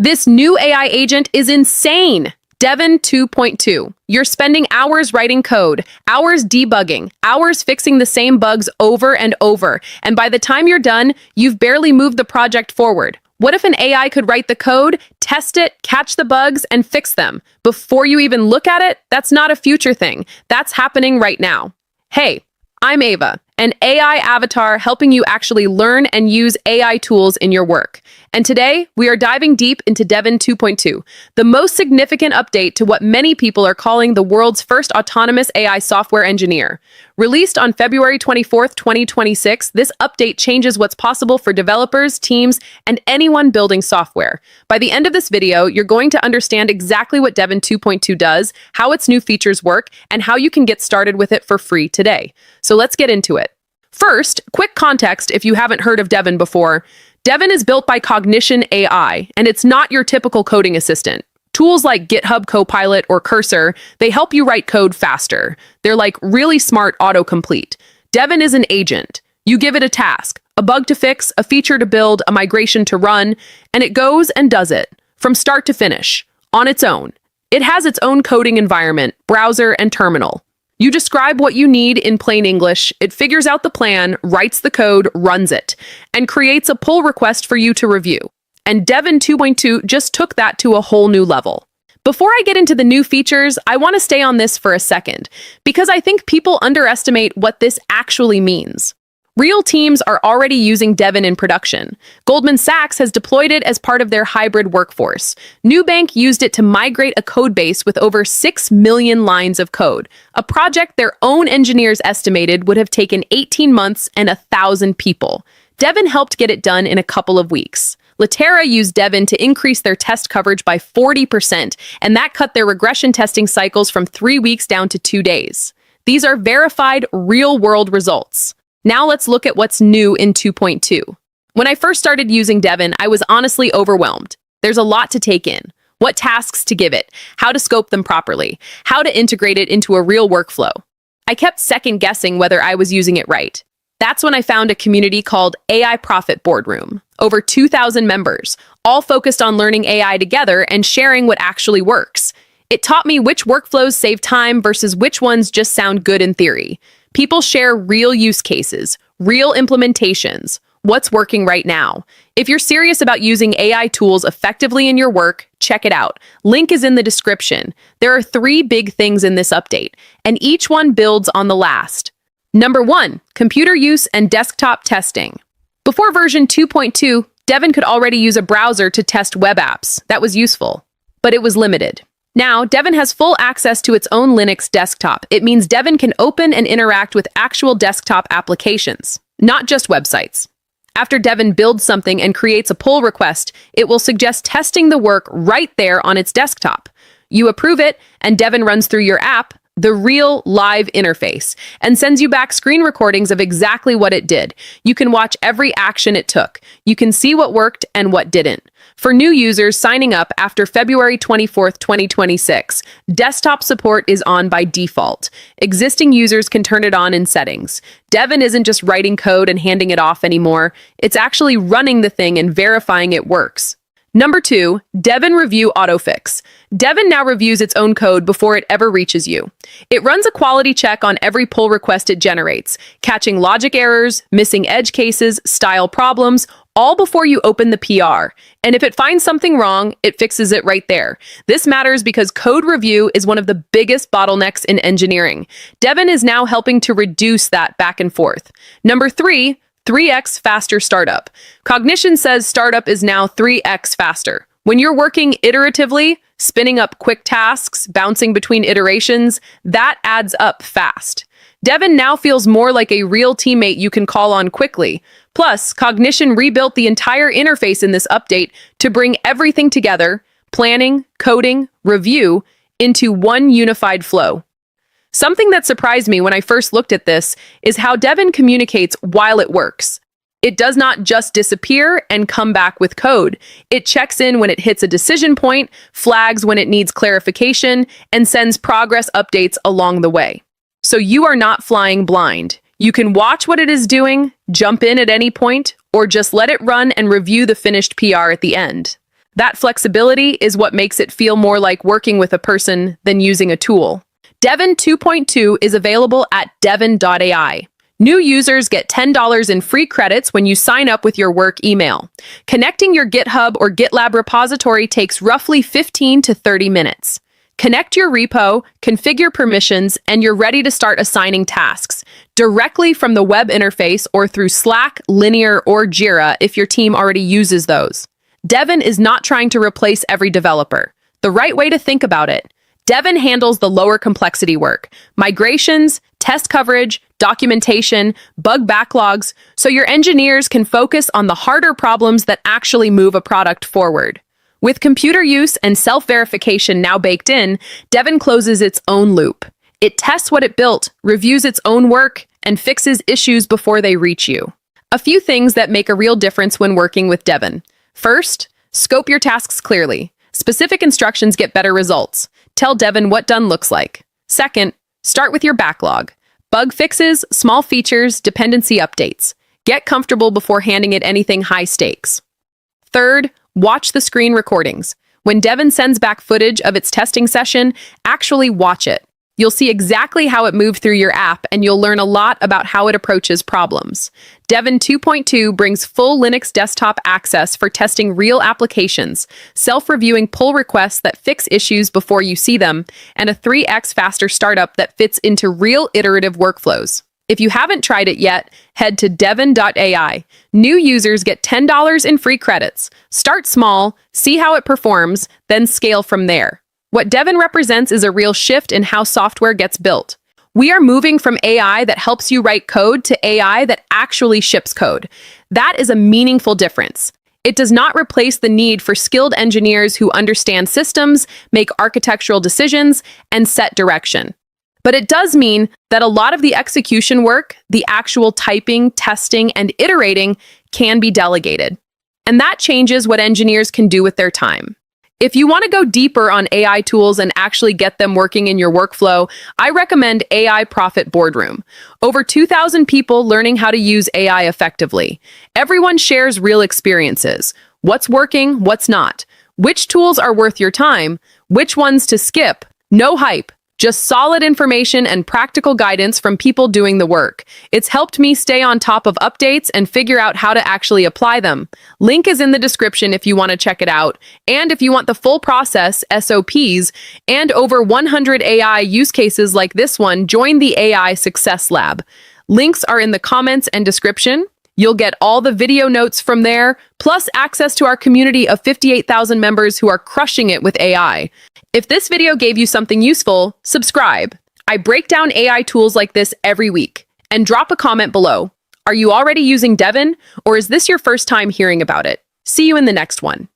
This new AI agent is insane. Devon 2.2. You're spending hours writing code, hours debugging, hours fixing the same bugs over and over, and by the time you're done, you've barely moved the project forward. What if an AI could write the code, test it, catch the bugs, and fix them before you even look at it? That's not a future thing. That's happening right now. Hey, I'm Ava, an AI avatar helping you actually learn and use AI tools in your work. And today, we are diving deep into Devon 2.2, the most significant update to what many people are calling the world's first autonomous AI software engineer. Released on February 24th, 2026, this update changes what's possible for developers, teams, and anyone building software. By the end of this video, you're going to understand exactly what Devon 2.2 does, how its new features work, and how you can get started with it for free today. So let's get into it. First, quick context if you haven't heard of Devon before. Devon is built by Cognition AI, and it's not your typical coding assistant. Tools like GitHub Copilot or Cursor, they help you write code faster. They're like really smart autocomplete. Devon is an agent. You give it a task, a bug to fix, a feature to build, a migration to run, and it goes and does it, from start to finish, on its own. It has its own coding environment, browser, and terminal. You describe what you need in plain English, it figures out the plan, writes the code, runs it, and creates a pull request for you to review. And Devon 2.2 just took that to a whole new level. Before I get into the new features, I want to stay on this for a second, because I think people underestimate what this actually means. Real teams are already using Devon in production. Goldman Sachs has deployed it as part of their hybrid workforce. Nubank used it to migrate a code base with over 6 million lines of code, a project their own engineers estimated would have taken 18 months and 1,000 people. Devon helped get it done in a couple of weeks. Litera used Devon to increase their test coverage by 40%, and that cut their regression testing cycles from 3 weeks down to 2 days. These are verified, real-world results. Now let's look at what's new in 2.2. When I first started using Devon, I was honestly overwhelmed. There's a lot to take in. What tasks to give it, how to scope them properly, how to integrate it into a real workflow. I kept second-guessing whether I was using it right. That's when I found a community called AI Profit Boardroom. Over 2,000 members, all focused on learning AI together and sharing what actually works. It taught me which workflows save time versus which ones just sound good in theory. People share real use cases, real implementations, what's working right now. If you're serious about using AI tools effectively in your work, check it out. Link is in the description. There are 3 big things in this update, and each one builds on the last. Number 1, computer use and desktop testing. Before version 2.2, Devon could already use a browser to test web apps. That was useful, but it was limited. Now, Devon has full access to its own Linux desktop. It means Devon can open and interact with actual desktop applications, not just websites. After Devon builds something and creates a pull request, it will suggest testing the work right there on its desktop. You approve it, and Devon runs through your app, the real live interface, and sends you back screen recordings of exactly what it did. You can watch every action it took. You can see what worked and what didn't. For new users signing up after February 24th, 2026, desktop support is on by default. Existing users can turn it on in settings. Devon isn't just writing code and handing it off anymore. It's actually running the thing and verifying it works. Number 2, Devon Review Autofix. Devon now reviews its own code before it ever reaches you. It runs a quality check on every pull request it generates, catching logic errors, missing edge cases, style problems, all before you open the PR. And if it finds something wrong, it fixes it right there. This matters because code review is one of the biggest bottlenecks in engineering. Devon is now helping to reduce that back and forth. Number 3, 3x faster startup. Cognition says startup is now 3x faster. When you're working iteratively, spinning up quick tasks, bouncing between iterations, that adds up fast. Devon now feels more like a real teammate you can call on quickly. Plus, Cognition rebuilt the entire interface in this update to bring everything together, planning, coding, review, into one unified flow. Something that surprised me when I first looked at this is how Devon communicates while it works. It does not just disappear and come back with code. It checks in when it hits a decision point, flags when it needs clarification, and sends progress updates along the way. So you are not flying blind. You can watch what it is doing, jump in at any point, or just let it run and review the finished PR at the end. That flexibility is what makes it feel more like working with a person than using a tool. Devon 2.2 is available at Devon.ai. New users get $10 in free credits when you sign up with your work email. Connecting your GitHub or GitLab repository takes roughly 15 to 30 minutes. Connect your repo, configure permissions, and you're ready to start assigning tasks directly from the web interface or through Slack, Linear, or Jira if your team already uses those. Devon is not trying to replace every developer. The right way to think about it: Devon handles the lower complexity work, migrations, test coverage, documentation, bug backlogs, so your engineers can focus on the harder problems that actually move a product forward. With computer use and self-verification now baked in, Devon closes its own loop. It tests what it built, reviews its own work, and fixes issues before they reach you. A few things that make a real difference when working with Devon. First, scope your tasks clearly. Specific instructions get better results. Tell Devon what done looks like. Second, start with your backlog. Bug fixes, small features, dependency updates. Get comfortable before handing it anything high stakes. Third, watch the screen recordings. When Devon sends back footage of its testing session, actually watch it. You'll see exactly how it moved through your app, and you'll learn a lot about how it approaches problems. Devon 2.2 brings full Linux desktop access for testing real applications, self-reviewing pull requests that fix issues before you see them, and a 3x faster startup that fits into real iterative workflows. If you haven't tried it yet, head to Devon.ai. New users get $10 in free credits. Start small, see how it performs, then scale from there. What Devon represents is a real shift in how software gets built. We are moving from AI that helps you write code to AI that actually ships code. That is a meaningful difference. It does not replace the need for skilled engineers who understand systems, make architectural decisions, and set direction. But it does mean that a lot of the execution work, the actual typing, testing, and iterating can be delegated. And that changes what engineers can do with their time. If you want to go deeper on AI tools and actually get them working in your workflow, I recommend AI Profit Boardroom. Over 2,000 people learning how to use AI effectively. Everyone shares real experiences. What's working, what's not. Which tools are worth your time, which ones to skip. No hype. Just solid information and practical guidance from people doing the work. It's helped me stay on top of updates and figure out how to actually apply them. Link is in the description if you want to check it out. And if you want the full process, SOPs, and over 100 AI use cases like this one, join the AI Success Lab. Links are in the comments and description. You'll get all the video notes from there, plus access to our community of 58,000 members who are crushing it with AI. If this video gave you something useful, subscribe. I break down AI tools like this every week. And drop a comment below. Are you already using Devon, or is this your first time hearing about it? See you in the next one.